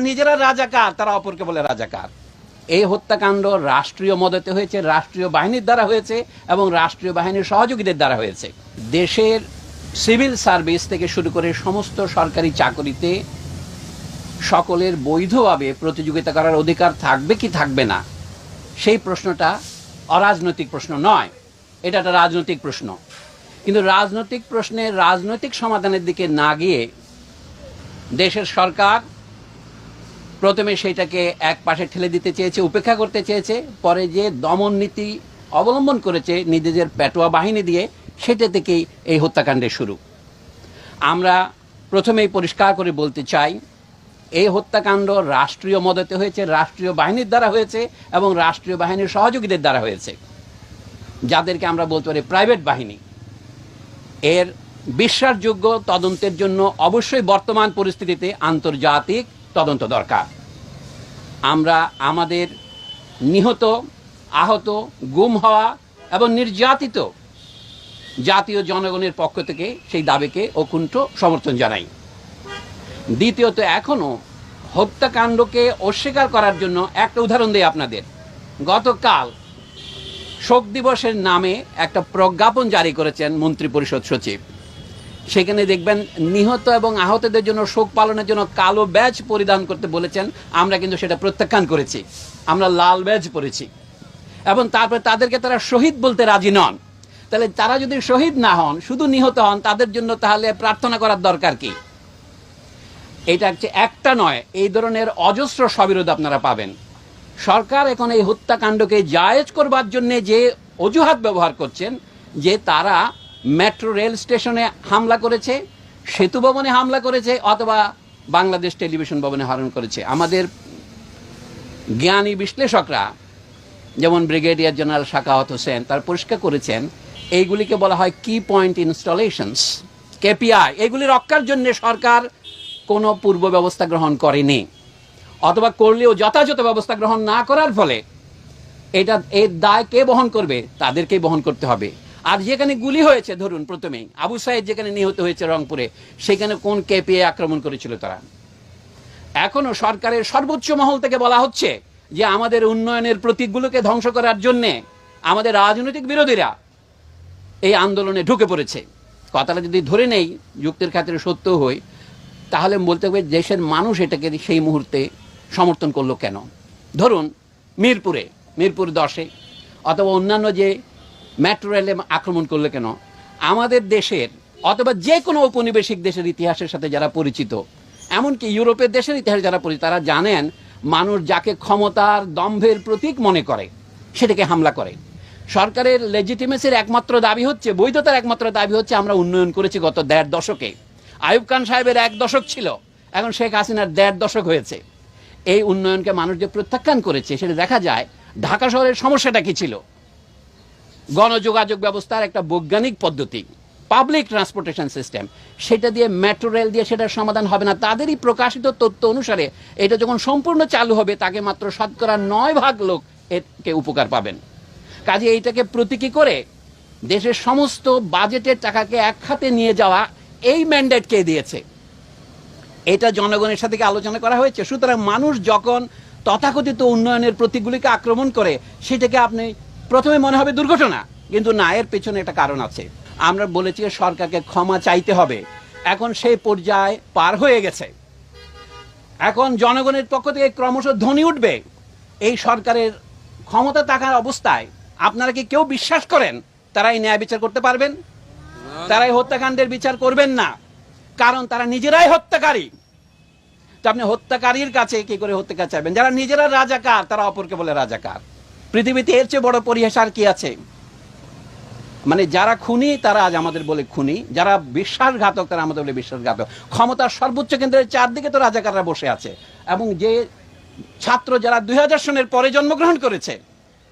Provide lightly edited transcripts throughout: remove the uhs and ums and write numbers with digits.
নিজেরা রাজাকার, তারা অপরকে বলে রাজাকার। এই হত্যাকাণ্ড রাষ্ট্রীয় মদতে হয়েছে, রাষ্ট্রীয় বাহিনীর দ্বারা হয়েছে এবং রাষ্ট্রীয় বাহিনীর সহযোগীদের দ্বারা হয়েছে। দেশের সিভিল সার্ভিস থেকে শুরু করে সমস্ত সরকারি চাকরিতে সকলের বৈধভাবে প্রতিযোগিতা করার অধিকার থাকবে কি থাকবে না, সেই প্রশ্নটা অরাজনৈতিক প্রশ্ন নয়, এটা একটা রাজনৈতিক প্রশ্ন। কিন্তু রাজনৈতিক প্রশ্নের রাজনৈতিক সমাধানের দিকে না গিয়ে দেশের সরকার প্রথমে সেইটাকে এক পাশে ঠেলে দিতে চেয়েছে, উপেক্ষা করতে চেয়েছে, পরে যে দমন নীতি অবলম্বন করেছে নিজেদের পেটোয়া বাহিনী দিয়ে, সেটা থেকেই এই হত্যাকাণ্ডের শুরু। আমরা প্রথমেই পরিষ্কার করে বলতে চাই, এই হত্যাকাণ্ড রাষ্ট্রীয় মদতে হয়েছে, রাষ্ট্রীয় বাহিনীর দ্বারা হয়েছে এবং রাষ্ট্রীয় বাহিনীর সহযোগীদের দ্বারা হয়েছে, যাদেরকে আমরা বলতে পারি প্রাইভেট বাহিনী। এর বিশ্বাসযোগ্য তদন্তের জন্য অবশ্যই বর্তমান পরিস্থিতিতে আন্তর্জাতিক তদন্ত দরকার। আমরা আমাদের নিহত, আহত, গুম হওয়া এবং নির্যাতিত জাতীয় জনগণের পক্ষ থেকে সেই দাবিকে অকুণ্ঠ সমর্থন জানাই। দ্বিতীয়ত, এখনও হত্যাকাণ্ডকে অস্বীকার করার জন্য একটা উদাহরণ দিই আপনাদের। গতকাল শোক দিবসের নামে একটা প্রজ্ঞাপন জারি করেছেন মন্ত্রিপরিষদ সচিব। সেখানে দেখবেন নিহত এবং আহতদের জন্য শোক পালনের জন্য কালো ব্যাজ পরিধান করতে বলেছেন। আমরা কিন্তু সেটা প্রত্যাখ্যান করেছি, আমরা লাল ব্যাজ পরেছি। এবং তারপরে তাদেরকে তারা শহীদ বলতে রাজি নন। তাহলে তারা যদি শহীদ না হন, শুধু নিহত হন, তাদের জন্য তাহলে প্রার্থনা করার দরকার কি? এটা হচ্ছে একটা নয়, এই ধরনের অজস্র সবিরোধ আপনারা পাবেন। সরকার এখন এই হত্যাকাণ্ডকে জায়েজ করবার জন্য যে অজুহাত ব্যবহার করছেন, যে তারা মেট্রো রেল স্টেশনে হামলা করেছে, সেতু ভবনে হামলা করেছে, অথবা বাংলাদেশ টেলিভিশন ভবনে হামলা করেছে। আমাদের জ্ঞানী বিশ্লেষকরা, যেমন ব্রিগেডিয়ার জেনারেল শাকাওয়াত হোসেন, তার পরিষ্কার করেছেন এইগুলিকে বলা হয় কি পয়েন্ট ইনস্টলেশনস, কেপিআই। এগুলি রক্ষার জন্য সরকার কোনো পূর্ব ব্যবস্থা গ্রহণ করেনি, অথবা করলেও যথাযথ ব্যবস্থা গ্রহণ না করার ফলে এটা এর দায় কে বহন করবে? তাদেরকেই বহন করতে হবে। আর যেখানে গুলি হয়েছে, ধরুন প্রথমেই আবু সাইদ যেখানে নিহত হয়েছে রংপুরে, সেখানে কোন কেপিআই আক্রমণ করেছিল তারা? এখনো সরকারের সর্বোচ্চ মহল থেকে বলা হচ্ছে যে আমাদের উন্নয়নের প্রতীকগুলোকে ধ্বংস করার জন্যে আমাদের রাজনৈতিক বিরোধীরা এই আন্দোলনে ঢুকে পড়েছে। কথাটা যদি ধরে নেই, যুক্তির খাতিরে সত্য হই, তাহলে বলতে হবে দেশের মানুষ এটাকে সেই মুহূর্তে সমর্থন করলো কেন? ধরুন মিরপুর 10-এ অথবা অন্যান্য যে মেট্রো রেলে আক্রমণ করলো কেন? আমাদের দেশের অথবা যে কোনো ঔপনিবেশিক দেশের ইতিহাসের সাথে যারা পরিচিত, এমনকি ইউরোপের দেশের ইতিহাস যারা পরিচিত, তারা জানেন মানুষ যাকে ক্ষমতার দম্ভের প্রতীক মনে করে সেটাকে হামলা করে। সরকারের লেজিটিমেসির একমাত্র দাবি হচ্ছে, বৈধতার একমাত্র দাবি হচ্ছে আমরা উন্নয়ন করেছি গত 1.5 দশকে। আইয়ুব খান সাহেবের 1 দশক ছিল, এখন শেখ হাসিনার 1.5 দশক হয়েছে। এই উন্নয়নকে মানুষ যে প্রত্যাখ্যান করেছে, সেটা দেখা যায়। ঢাকা শহরের সমস্যাটা কি ছিল? গণযোগাযোগ ব্যবস্থার একটা বৈজ্ঞানিক পদ্ধতি, পাবলিক ট্রান্সপোর্টেশন সিস্টেম, সেটা দিয়ে মেট্রো রেল দিয়ে সেটার সমাধান হবে না। তাদেরই প্রকাশিত তথ্য অনুসারে এটা যখন সম্পূর্ণ চালু হবে, তাকে মাত্র 9% লোক একে উপকার পাবেন। কাজে এইটাকে প্রতীকী করে দেশের সমস্ত বাজেটের টাকাকে এক খাতে নিয়ে যাওয়া, এই ম্যান্ডেট কে দিয়েছে? এটা জনগণের সাথে আলোচনা করা হয়েছে। সুতরাং মানুষ যখন তথাকথিত উন্নয়নের প্রতীকগুলিকে আক্রমণ করে, সেটাকে আপনি প্রথমে মনে হবে দুর্ঘটনা, কিন্তু না, এর পেছনে একটা কারণ আছে। আমরা বলেছি সরকারকে ক্ষমা চাইতে হবে, এখন সেই পর্যায়ে পার হয়ে গেছে। এখন জনগণের পক্ষ থেকে ক্রমশ ধ্বনি উঠবে। এই সরকারের ক্ষমতা থাকার অবস্থায় আপনারা কি কেউ বিশ্বাস করেন তারাই ন্যায় বিচার করতে পারবেন? তারাই হত্যাকাণ্ডের বিচার করবেন না, কারণ তারা নিজেরাই হত্যাকারী। তো আপনি হত্যাকারীর কাছে কি করে হত্যাকার চাইবেন? যারা নিজেরা রাজাকার, তারা অপরকে বলে রাজাকার। পৃথিবীতে এর চেয়ে বড় পরিহাস আর কি আছে? মানে যারা খুনি তারা আজ আমাদের বলে খুনি, যারা বিশ্বাসঘাতক তারা আমাদের বলে বিশ্বাসঘাতক। ক্ষমতার সর্বোচ্চ কেন্দ্রের চারদিকে তো রাজাকাররা বসে আছে, এবং যে ছাত্র যারা 2000 সনের পরে জন্মগ্রহণ করেছে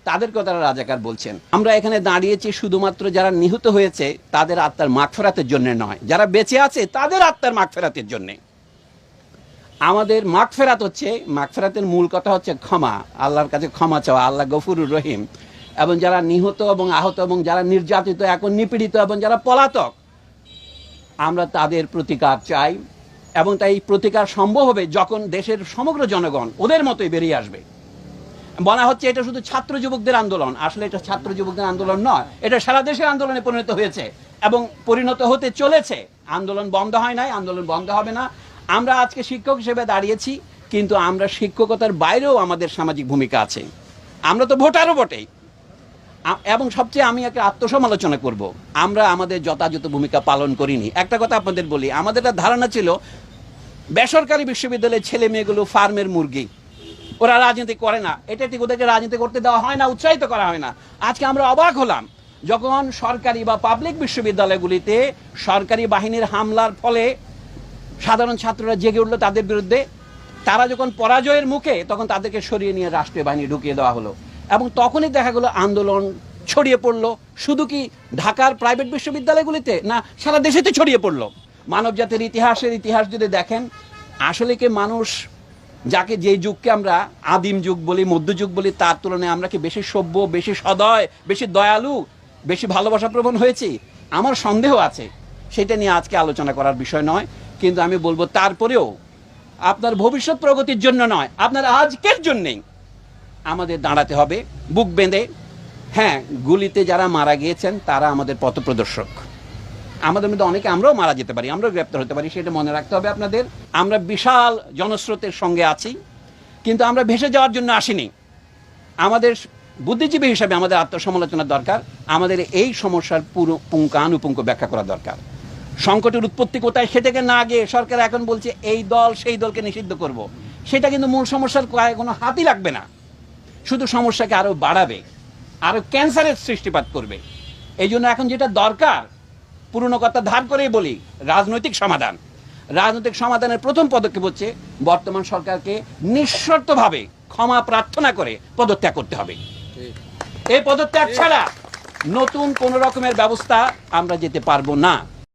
তাদেরকেও তারা রাজাকার বলছেন। আমরা এখানে দাঁড়িয়েছি শুধুমাত্র যারা নিহত হয়েছে তাদের আত্মার মাগফিরাতের জন্য নয়, যারা বেঁচে আছে তাদের আত্মার মাগফিরাতের জন্য। আমাদের মাগফিরাত হচ্ছে, মাগফিরাতের মূল কথা হচ্ছে ক্ষমা, আল্লাহর কাছে ক্ষমা চাওয়া, আল্লাহ গফুরুর রহিম। এবং যারা নিহত এবং আহত এবং যারা নির্যাতিত, এখন নিপীড়িত এবং যারা পলাতক, আমরা তাদের প্রতিকার চাই। এবং তাই প্রতিকার সম্ভব হবে যখন দেশের সমগ্র জনগণ ওদের মতোই বেরিয়ে আসবে। বলা হচ্ছে এটা শুধু ছাত্র যুবকদের আন্দোলন, আসলে এটা ছাত্র যুবকদের আন্দোলন নয়, এটা সারা দেশের আন্দোলনে পরিণত হয়েছে এবং পরিণত হতে চলেছে। আন্দোলন বন্ধ হয় নাই, আন্দোলন বন্ধ হবে না। আমরা আজকে শিক্ষক হিসেবে দাঁড়িয়েছি, কিন্তু আমরা শিক্ষকতার বাইরেও আমাদের সামাজিক ভূমিকা আছে। আমরা তো ভোটারও বটেই। এবং সবচেয়ে আমি একটা আত্মসমালোচনা করব, আমরা আমাদের যথাযথ ভূমিকা পালন করিনি। একটা কথা আপনাদের বলি, আমাদের একটা ধারণা ছিল বেসরকারি বিশ্ববিদ্যালয়ের ছেলে মেয়েগুলো ফার্মের মুরগি, ওরা রাজনীতি করে না, এটা ঠিক, ওদেরকে রাজনীতি করতে দেওয়া হয় না, উৎসাহিত করা হয় না। আজকে আমরা অবাক হলাম যখন সরকারি বা পাবলিক বিশ্ববিদ্যালয়গুলিতে সরকারি বাহিনীর হামলার ফলে সাধারণ ছাত্ররা জেগে উঠলো তাদের বিরুদ্ধে। তারা যখন পরাজয়ের মুখে, তখন তাদেরকে সরিয়ে নিয়ে রাষ্ট্রীয় বাহিনী ঢুকিয়ে দেওয়া হলো, এবং তখনই দেখা গেলো আন্দোলন ছড়িয়ে পড়লো। শুধু কি ঢাকার প্রাইভেট বিশ্ববিদ্যালয়গুলিতে না, সারা দেশেতে ছড়িয়ে পড়লো। মানব জাতির ইতিহাস যদি দেখেন, আসলে কি মানুষ যাকে যে যুগকে আমরা আদিম যুগ বলি, মধ্যযুগ বলি, তার তুলনায় আমরা কি বেশি সভ্য, বেশি সদয়, বেশি দয়ালু, বেশি ভালোবাসা প্রবণ হয়েছি? আমার সন্দেহ আছে। সেটা নিয়ে আজকে আলোচনা করার বিষয় নয়, কিন্তু আমি বলবো তারপরেও আপনার ভবিষ্যৎ প্রগতির জন্য নয়, আপনার আজকের জন্যেই আমাদের দাঁড়াতে হবে বুক বেঁধে। হ্যাঁ, গুলিতে যারা মারা গিয়েছেন তারা আমাদের পথপ্রদর্শক। আমাদের মধ্যে অনেকে আমরাও মারা যেতে পারি, আমরাও গ্রেপ্তার হতে পারি, সেটা মনে রাখতে হবে আপনাদের। আমরা বিশাল জনস্রোতের সঙ্গে আছি, কিন্তু আমরা ভেসে যাওয়ার জন্য আসিনি। আমাদের বুদ্ধিজীবী হিসাবে আমাদের আত্মসমালোচনার দরকার, আমাদের এই সমস্যার পুরো পুঙ্খানুপুঙ্খ ব্যাখ্যা করা দরকার। সংকটের উৎপত্তি কোথায় সেটাকে না গিয়ে সরকার এখন বলছে এই দল সেই দলকে নিষিদ্ধ করব, সেটা কিন্তু মূল সমস্যার কোনো হাতই লাগবে না, শুধু সমস্যাকে আরো বাড়াবে, আরো ক্যান্সারের সৃষ্টিপাত করবে। এই জন্য এখন যেটা দরকার, পুরনো কথা ধার করেই বলি, রাজনৈতিক সমাধান। রাজনৈতিক সমাধানের প্রথম পদক্ষেপ হচ্ছে বর্তমান সরকারকে নিঃশর্তভাবে ক্ষমা প্রার্থনা করে পদত্যাগ করতে হবে। এই পদত্যাগ ছাড়া নতুন কোন রকমের ব্যবস্থা আমরা যেতে পারবো না।